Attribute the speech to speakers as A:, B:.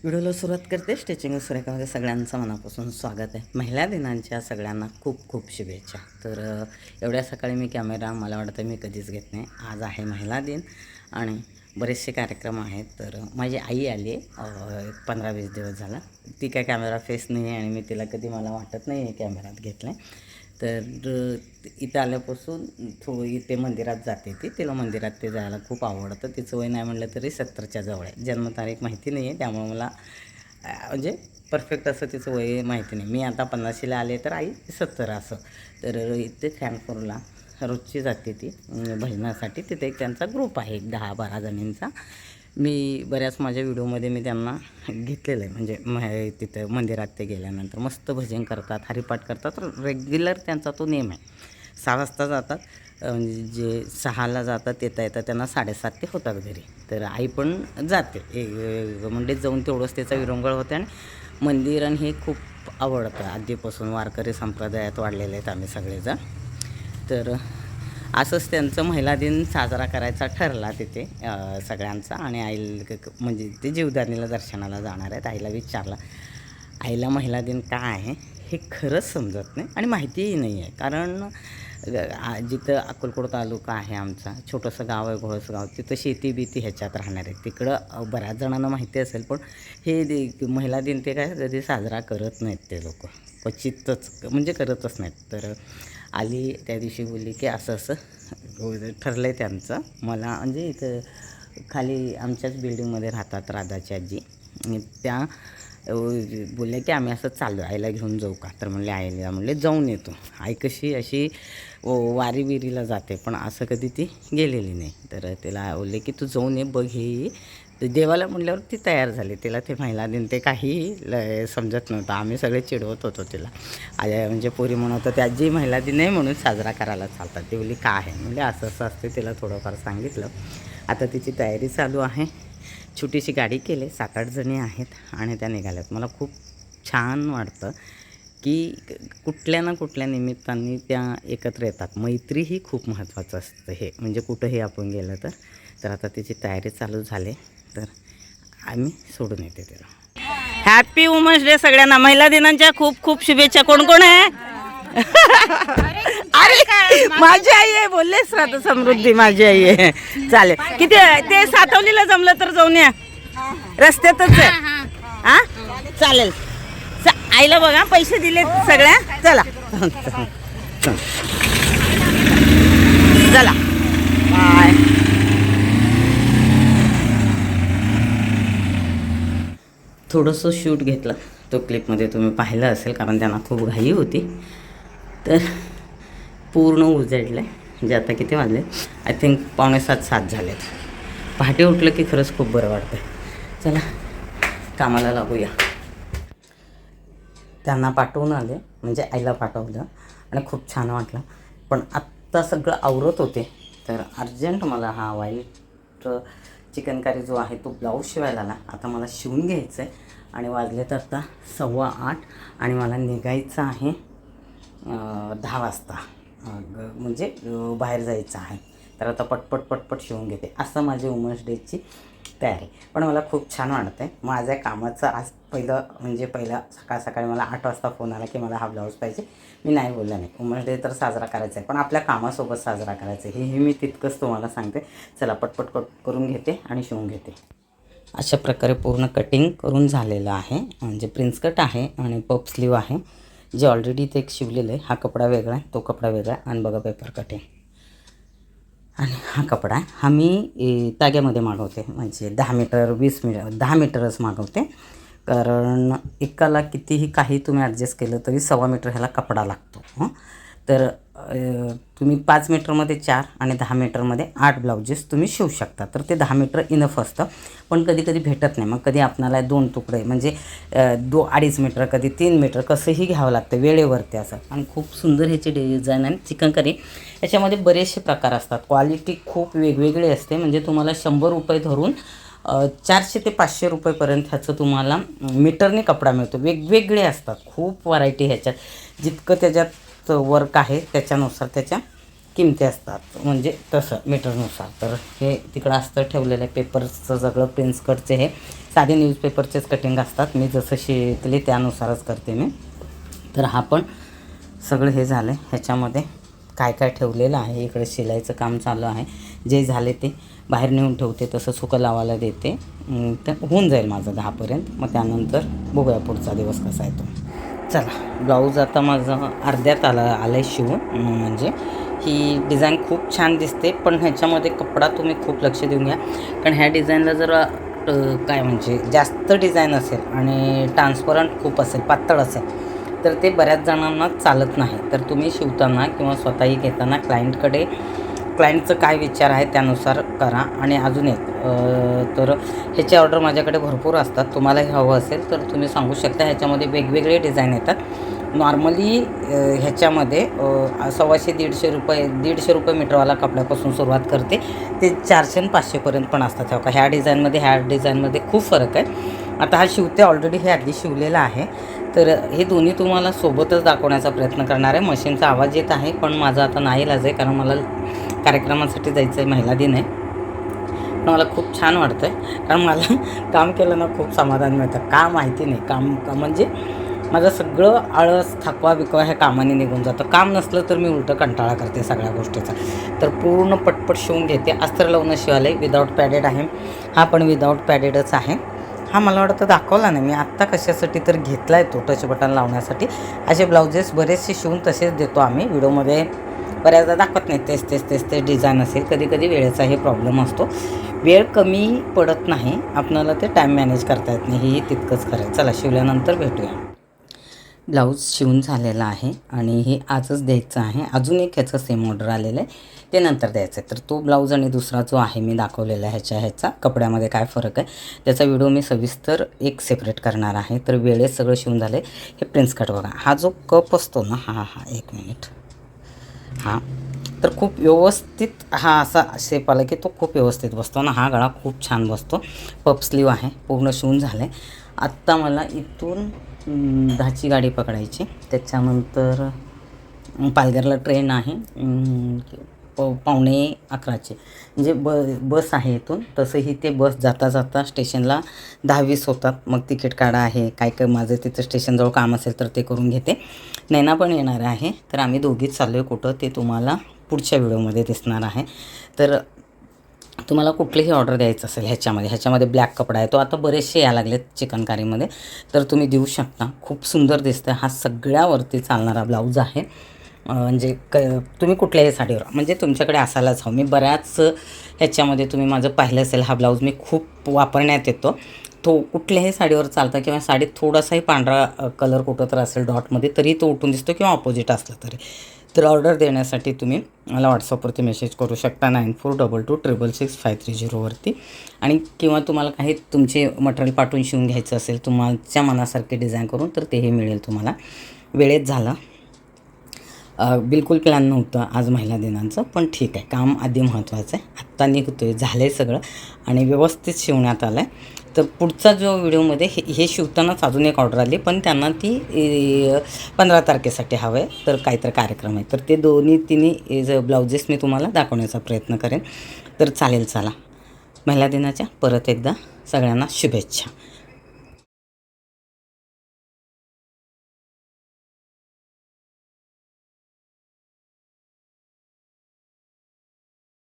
A: व्हिडिओला सुरुवात करते. स्टिचिंग सुरेखामध्ये सगळ्यांचं मनापासून स्वागत आहे. महिला दिनांच्या सगळ्यांना खूप खूप शुभेच्छा. तर एवढ्या सकाळी मी कॅमेरा मला वाटतं मी कधीच घेत नाही. आज आहे महिला दिन आणि बरेचसे कार्यक्रम आहेत. तर माझी आई आली आहे 15-20 दिवस झाला. ती काय कॅमेरा फेस नाही आहे आणि मी तिला कधी मला वाटत नाही आहे कॅमेऱ्यात घेतलं आहे. तर इथं आल्यापासून इथे मंदिरात जाते तिला मंदिरात ते जायला खूप आवडतं. तिचं वय नाही म्हटलं तरी 70च्या जवळ आहे. जन्मतारीख माहिती नाही आहे, त्यामुळे मला म्हणजे परफेक्ट असं तिचं वय माहिती नाही. मी आता 50शीला आले तर आई 70 असं. तर इथे फॅनफोरला रोजची जाते ती भजनासाठी. तिथे एक त्यांचा ग्रुप आहे 10-12 जणींचा. मी बऱ्याच माझ्या व्हिडिओमध्ये मी त्यांना घेतलेलं आहे. म्हणजे तिथं मंदिरात ते गेल्यानंतर मस्त भजन करतात, हरिपाठ करतात. रेग्युलर त्यांचा तो नेम आहे. 6 वाजता जातात, म्हणजे जे 6ला जातात येता त्यांना 7:30 ते होतात घरी. तर आई पण जाते म्हणजे जाऊन तेवढंच त्याचा विरंगुळा होते. आणि मंदिर आणि हे खूप आवडतं. आधीपासून वारकरी संप्रदायात वाढलेले आहेत आम्ही सगळेजण. तर असंच त्यांचं महिला दिन साजरा करायचा ठरला तिथे सगळ्यांचा. आणि आईला म्हणजे ते जीवदानीला दर्शनाला जाणार आहेत. आईला विचारलं, आईला महिला दिन काय आहे हे खरंच समजत नाही आणि माहितीही नाही आहे. कारण जिथं अक्कलकोट तालुका आहे आमचा, छोटंसं गाव आहे घोळसगाव, तिथं शेती बीती ह्याच्यात राहणार आहे. तिकडं बऱ्याच जणांना माहिती असेल, पण हे महिला दिन ते काय कधी साजरा करत नाहीत ते लोक, क्वचितच म्हणजे करतच नाहीत. तर आली त्या दिवशी बोलली की असं असं ठरलं आहे त्यांचं. मला म्हणजे इथं खाली आमच्याच बिल्डिंगमध्ये राहतात राधाची आजी, त्या बोलले की आम्ही असं चाललो, आईला घेऊन जाऊ का? तर म्हणले आईला म्हणले जाऊन येतो. आई कशी अशी वारी बिरीला जाते, पण असं कधी ती गेलेली नाही. तर तिला बोलले की तू जाऊन ये, बघ हे. तर देवाला म्हणल्यावर ती तयार झाली. तिला ते महिला दिन ते काहीही समजत नव्हतं. आम्ही सगळे चिडवत होतो तिला. म्हणजे पोरी म्हणत होते आजी महिला दिन नाही म्हणून साजरा करायला चालतात. ती बोलली का आहे म्हणजे असं असं असते. तिला थोडंफार सांगितलं. आता तिची तयारी चालू आहे. छोटीशी गाडी केली, 7-8 जणी आहेत आणि त्या निघाल्यात. मला खूप छान वाटतं की कुठल्या ना कुठल्या निमित्ताने त्या एकत्र येतात. मैत्री ही खूप महत्त्वाचं असतं हे, म्हणजे कुठंही आपण गेलं तर आता तिची तयारी चालू झाली. तर आम्ही सोडून येते तिला. हॅपी वुमन्स डे सगळ्यांना. महिला दिनांच्या खूप खूप शुभेच्छा. कोण कोण आहे? अरे माझी आई आहे, बोललेच राहतं समृद्धी माझी आई आहे. चालेल, किती ते सातवलीला जमलं तर जाऊन या, रस्त्यातच आहे. हा चालेल. आईला बघा पैसे दिले सगळ्या. चला चला बाय. थोडंसं शूट घेतलं, तो क्लिपमध्ये तुम्ही पाहिलं असेल, कारण त्यांना खूप घाई होती. तर पूर्ण उजडलं आहे. म्हणजे आता किती वाजले, आय थिंक 6:45-7 झालेत. पहाटे उठलं की खरंच खूप बरं वाटतं. चला कामाला लागूया. त्यांना पाठवून आले, म्हणजे आईला पाठवलं आणि खूप छान वाटलं. पण आत्ता सगळं आवरत होते तर अर्जंट मला हा व्हाईट चिकनकारी जो आहे तो ब्लाऊज शिवायला आला. आता मला शिवून घ्यायचं आहे आणि वाजले तर आता 8:15 आणि मला निघायचं आहे 10 वाजता. म्हणजे बाहेर जायचं आहे. तर आता पटपट शिवून घेते. असं माझी वुमन्स डेची तयारी. पण मला खूप छान वाटतं आहे. माझ्या कामाचं आज पहिला सकाळी मला 8 वाजता फोन आला की मला हा ब्लाऊज पाहिजे. मी नाही बोलला नाही. वुमन्स डे तर साजरा करायचा आहे, पण आपल्या कामासोबत साजरा करायचा आहे हे मी तितकंच तुम्हाला सांगते. चला पटपट करून घेते आणि शिवून घेते. अशा प्रकारे पूर्ण कटिंग करून झालेलं आहे. म्हणजे प्रिन्स कट आहे आणि पफ स्लीव आहे, जे ऑलरेडी ते एक शिवलेलं आहे. हा कपडा वेगळा आहे, तो कपडा वेगळा आहे. आणि बघा पेपर कटिंग. आणि हा कपडा आहे, हा मी ताग्यामध्ये मागवते. म्हणजे 10 मीटर 20 मीटर 10 मीटरच मागवते. कारण एकाला कितीही काही तुम्ही ॲडजस्ट केलं तरी 1.25 मीटर ह्याला कपडा लागतो. तर तुम्ही 5 मीटरमध्ये 4 आणि 10 मीटरमध्ये 8 ब्लाउजेस तुम्ही शिवू शकता. तर ते 10 मीटर इनफ असतं. पण कधी कधी भेटत नाही. मग कधी आपणाला 2 तुकडे म्हणजे 2-2.5 मीटर, कधी 3 मीटर कसंही घ्यावं लागतं वेळेवरती असं. आणि खूप सुंदर ह्याची डिझाईन आणि चिकनकारी. याच्यामध्ये बरेचसे प्रकार असतात. क्वालिटी खूप वेगवेगळी असते. म्हणजे तुम्हाला 100 रुपये धरून 400 ते 500 रुपयेपर्यंत ह्याचं तुम्हाला मीटरने कपडा मिळतो. वेगवेगळे असतात, खूप व्हरायटी ह्याच्यात. जितकं त्याच्यात वर्क आहे त्याच्यानुसार त्याच्या किमती असतात, म्हणजे तसं मीटरनुसार. तर हे तिकडं असतं ठेवलेलं आहे पेपर्सचं सगळं. प्रिन्स कटचे हे साधे न्यूजपेपरचेच कटिंग असतात. मी जसं शिकले त्यानुसारच करते मी. तर हा पण सगळं हे झालं आहे. ह्याच्यामध्ये काय काय ठेवलेलं आहे, इकडे शिलाईचं काम चालू आहे. जे झाले ते बाहेर नेऊन ठेवते, तसं सुकं लावायला देते. तर होऊन जाईल माझं 10पर्यंत. मग त्यानंतर बघूया पुढचा दिवस कसा आहे तो. चला, ब्लाऊज आता माझं अर्ध्यात आलं आहे शिवून. म्हणजे ही डिझाईन खूप छान दिसते, पण ह्याच्यामध्ये कपडा तुम्ही खूप लक्ष देऊन घ्या. कारण ह्या डिझाईनला जर काय म्हणजे जास्त डिझाईन असेल आणि ट्रान्सपरंट खूप असेल, पातळ असेल, तर ते बऱ्याच जणांना चालत नाही. तर तुम्ही शिवताना किंवा स्वतःही घेताना क्लायंटचं काय विचार आहे त्यानुसार करा. आणि अजून एक तर ह्याची ऑर्डर माझ्याकडे भरपूर असतात. तुम्हालाही हवं असेल तर तुम्ही सांगू शकता. ह्याच्यामध्ये वेगवेगळे डिझाईन येतात. नॉर्मली ह्याच्यामध्ये 150-150 रुपये मीटरवाला कपड्यापासून सुरुवात करते ते 400 आणि 500पर्यंत पण असतात. हो का, ह्या डिझाईनमध्ये खूप फरक आहे. आता हा शिवते ऑलरेडी, हे आधी शिवलेलं आहे. तर हे दोन्ही तुम्हाला सोबतच दाखवण्याचा प्रयत्न करणार आहे. मशीनचा आवाज येत आहे, पण माझा आता नाईलाज आहे, कारण मला कार्यक्रमासाठी जायचं आहे. महिला दिन आहे. पण मला खूप छान वाटतं आहे, कारण मला काम केलं ना खूप समाधान मिळतं. का माहिती नाही, काम म्हणजे माझं सगळं आळस, थकवा बिकवा ह्या कामाने निघून जातं. काम नसलं तर मी उलटं कंटाळा करते सगळ्या गोष्टीचा. तर पूर्ण पटपट शिवून घेते. अस्तर लावून शिवायला विदाऊट पॅडेड आहे. हा पण विदाऊट पॅडेडच आहे. हा मला वाटतं दाखवला नाही मी आत्ता, कशासाठी तर घेतला आहे तो टच बटन लावण्यासाठी. असे ब्लाउजेस बरेचसे शिवून तसेच देतो आम्ही. व्हिडिओमध्ये बऱ्याचदा दाखवत नाही, तेच डिझाईन असेल. कधी वेळेचाही प्रॉब्लेम असतो. वेळ कमी पडत नाही, आपल्याला ते टाईम मॅनेज करता येत नाही, हेही तितकंच खरं. चला, शिवल्यानंतर भेटूया. ब्लाऊज शिवून झालेला आहे आणि हे आजच द्यायचं आहे. अजून एक ह्याचं सेम ऑर्डर आलेलं आहे, ते नंतर द्यायचं आहे. तर तो ब्लाऊज आणि दुसरा जो आहे मी दाखवलेला आहे ह्याचा कपड्यामध्ये काय फरक आहे त्याचा व्हिडिओ मी सविस्तर एक सेपरेट करणार आहे. तर वेळेत सगळं शिवून झालं आहे. हे प्रिन्स कट बघा, हा जो कप असतो ना, हा 1 मिनिट, हा तर खूप व्यवस्थित हा असा शेप आला की तो खूप व्यवस्थित बसतो ना. हा गळा खूप छान बसतो. पफ स्लीव आहे, पूर्ण शिवून झालं आहे. आत्ता मला इथून 10ची गाडी पकडायची. त्याच्यानंतर पालघरला ट्रेन आहे 11:45ची, म्हणजे बस आहे इथून. तसंही ते बस जाता स्टेशनला 10-20 होतात. मग तिकीट काढा आहे, काय माझं तिथं स्टेशनजवळ काम असेल तर ते करून घेते. नैना पण येणार आहे. तर आम्ही दोघीच चाललो आहे कुठं, ते तुम्हाला पुढच्या व्हिडिओमध्ये दिसणार आहे. तर तुम्हाला कुठलीही ऑर्डर द्यायचं असेल ह्याच्यामध्ये ब्लॅक कपडा आहे, तो आता बरेचसे यायला लागलेत चिकनकारीमध्ये, तर तुम्ही देऊ शकता. खूप सुंदर दिसतं. हा सगळ्यावरती चालणारा ब्लाऊज आहे. म्हणजे तुम्ही कुठल्याही साडीवर, म्हणजे तुमच्याकडे असायलाच हवं. मी बऱ्याच ह्याच्यामध्ये तुम्ही माझं पाहिलं असेल, हा ब्लाऊज मी खूप वापरण्यात येतो. तो कुठल्याही साडीवर चालता, किंवा साडीत थोडासाही पांढरा कलर कुठं तर असेल डॉटमध्ये तरी तो उठून दिसतो, किंवा ऑपोजिट असलं तरी. तर ऑर्डर देण्यासाठी तुम्ही मला व्हॉट्सअपवरती मेसेज करू शकता 9422666530वरती. आणि किंवा तुम्हाला काही तुमचे मटेरियल पाठवून शिवून घ्यायचं असेल तुमच्या मनासारखे डिझाईन करून, तर तेही मिळेल तुम्हाला. वेळेत झालं, बिलकुल प्लॅन नव्हतं आज महिला दिनांचं, पण ठीक आहे, काम आधी महत्त्वाचं आहे. आत्ता निघतो आहे, झालं आहे सगळं आणि व्यवस्थित शिवण्यात आलं आहे. तर पुढचा जो व्हिडिओमध्ये हे शिवतानाच अजून एक ऑर्डर आली, पण त्यांना ती 15 तारखेसाठी हवं आहे. तर काहीतरी कार्यक्रम आहे, तर ते तिन्ही ब्लाउजेस मी तुम्हाला दाखवण्याचा प्रयत्न करेन. तर चालेल. चला, महिला दिनाच्या परत एकदा सगळ्यांना शुभेच्छा.